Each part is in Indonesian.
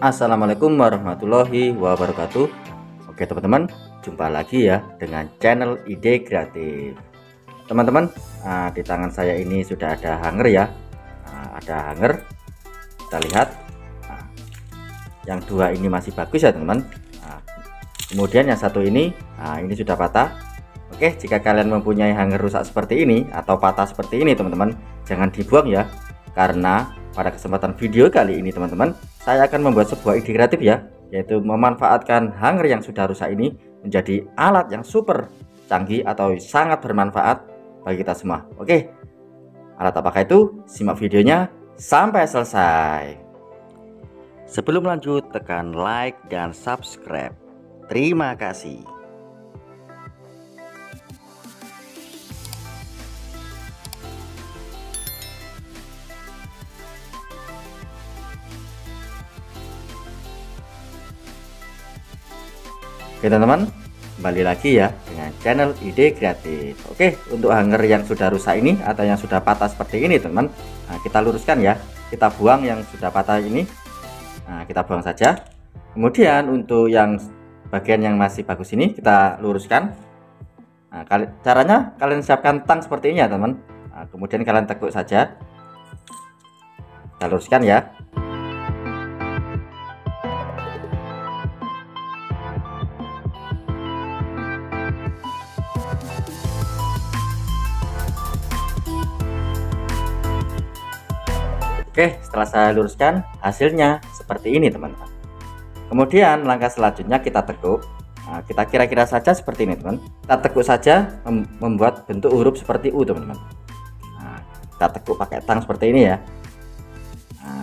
Assalamualaikum warahmatullahi wabarakatuh. Oke teman-teman, jumpa lagi ya dengan channel Ide Kreatif. Teman-teman, di tangan saya ini sudah ada hanger ya. Ada hanger, kita lihat. Yang dua ini masih bagus ya teman-teman. Kemudian yang satu ini sudah patah. Oke, jika kalian mempunyai hanger rusak seperti ini atau patah seperti ini teman-teman, jangan dibuang ya. Karena pada kesempatan video kali ini teman-teman, saya akan membuat sebuah ide kreatif ya, yaitu memanfaatkan hanger yang sudah rusak ini menjadi alat yang super canggih atau sangat bermanfaat bagi kita semua. Oke, alat apakah itu? Simak videonya sampai selesai. Sebelum lanjut, tekan like dan subscribe. Terima kasih. Oke teman-teman, kembali lagi ya dengan channel Ide Kreatif. Oke, untuk hanger yang sudah rusak ini atau yang sudah patah seperti ini teman-teman, kita luruskan ya. Kita buang yang sudah patah ini, kita buang saja. Kemudian untuk yang bagian yang masih bagus ini kita luruskan. Caranya kalian siapkan tang seperti ini ya teman. Kemudian kalian tekuk saja, kita luruskan ya. Oke, setelah saya luruskan, hasilnya seperti ini teman-teman. Kemudian langkah selanjutnya kita tekuk. Kita kira-kira saja seperti ini teman. Kita tekuk saja membuat bentuk huruf seperti U teman-teman. Kita tekuk pakai tang seperti ini ya.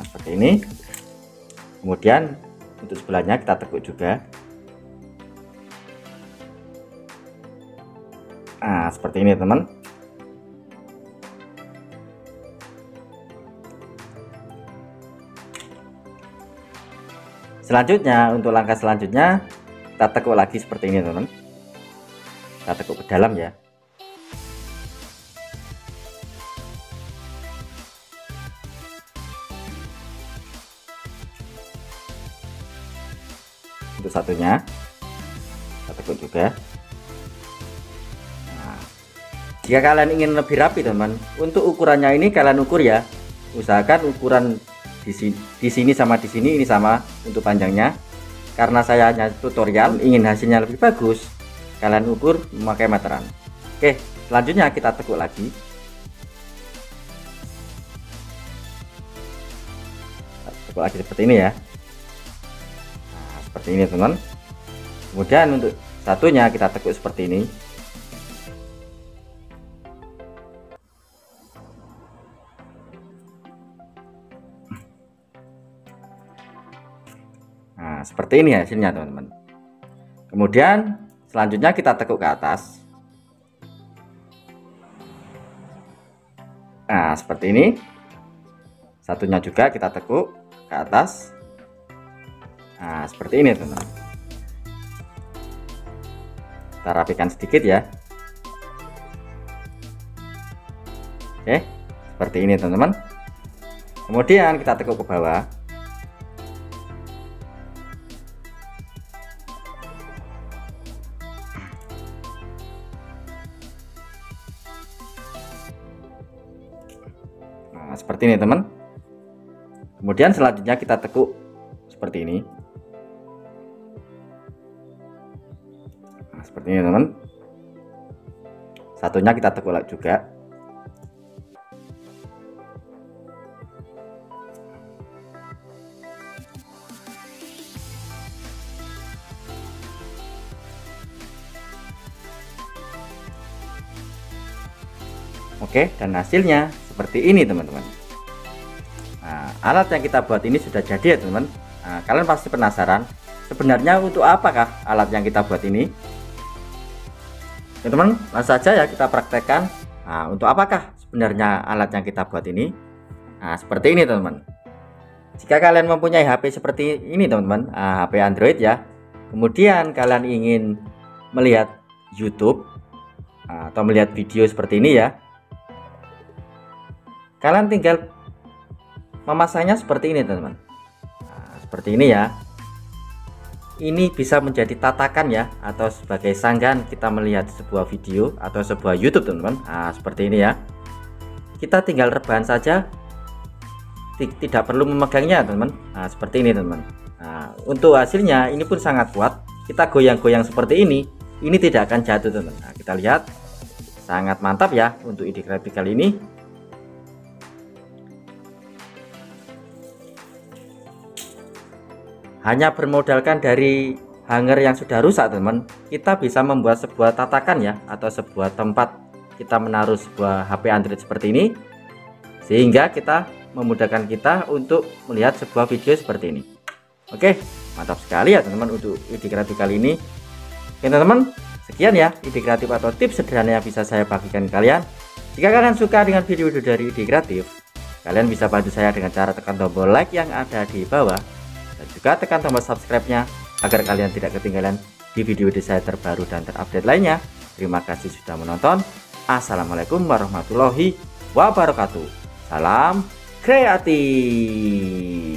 Seperti ini. Kemudian untuk sebelahnya kita tekuk juga. Seperti ini teman. Selanjutnya, untuk langkah selanjutnya kita tekuk lagi seperti ini teman. Kita tekuk ke dalam ya. Untuk satunya kita tekuk juga. Jika kalian ingin lebih rapi teman, untuk ukurannya ini kalian ukur ya. Usahakan ukuran di sini sama di sini ini sama untuk panjangnya. Karena saya hanya tutorial, ingin hasilnya lebih bagus, kalian ukur memakai meteran. Oke, selanjutnya kita tekuk lagi. Tekuk lagi seperti ini ya. Seperti ini teman. Kemudian untuk satunya kita tekuk seperti ini. Seperti ini hasilnya teman-teman. Kemudian selanjutnya kita tekuk ke atas. Seperti ini. Satunya juga kita tekuk ke atas. Seperti ini teman-teman. Kita rapikan sedikit ya. Oke, seperti ini teman-teman. Kemudian kita tekuk ke bawah. Seperti ini teman. Kemudian selanjutnya kita tekuk seperti ini. Seperti ini teman. Satunya kita tekuk juga. Oke, dan hasilnya seperti ini teman-teman. Alat yang kita buat ini sudah jadi ya teman-teman. Kalian pasti penasaran sebenarnya untuk apakah alat yang kita buat ini. Teman-teman, langsung saja ya kita praktekkan. Untuk apakah sebenarnya alat yang kita buat ini. Seperti ini teman-teman. Jika kalian mempunyai HP seperti ini teman-teman, HP Android ya, kemudian kalian ingin melihat YouTube atau melihat video seperti ini ya, kalian tinggal memasangnya seperti ini teman-teman. seperti ini ya. Ini bisa menjadi tatakan ya, atau sebagai sanggahan kita melihat sebuah video atau sebuah YouTube teman-teman. Nah, seperti ini ya. Kita tinggal rebahan saja, tidak perlu memegangnya teman-teman. Nah, seperti ini teman-teman. Nah, untuk hasilnya ini pun sangat kuat. Kita goyang-goyang seperti ini tidak akan jatuh teman-teman. Nah, kita lihat sangat mantap ya untuk ide kreatif kali ini. Hanya bermodalkan dari hanger yang sudah rusak teman, kita bisa membuat sebuah tatakan ya, atau sebuah tempat kita menaruh sebuah HP Android seperti ini, sehingga kita memudahkan kita untuk melihat sebuah video seperti ini. Oke, mantap sekali ya teman-teman untuk ide kreatif kali ini. Oke teman-teman, sekian ya ide kreatif atau tips sederhana yang bisa saya bagikan kalian. Jika kalian suka dengan video-video dari ide kreatif, kalian bisa bantu saya dengan cara tekan tombol like yang ada di bawah, dan juga tekan tombol subscribe-nya agar kalian tidak ketinggalan di video-video saya terbaru dan terupdate lainnya. Terima kasih sudah menonton. Assalamualaikum warahmatullahi wabarakatuh. Salam kreatif.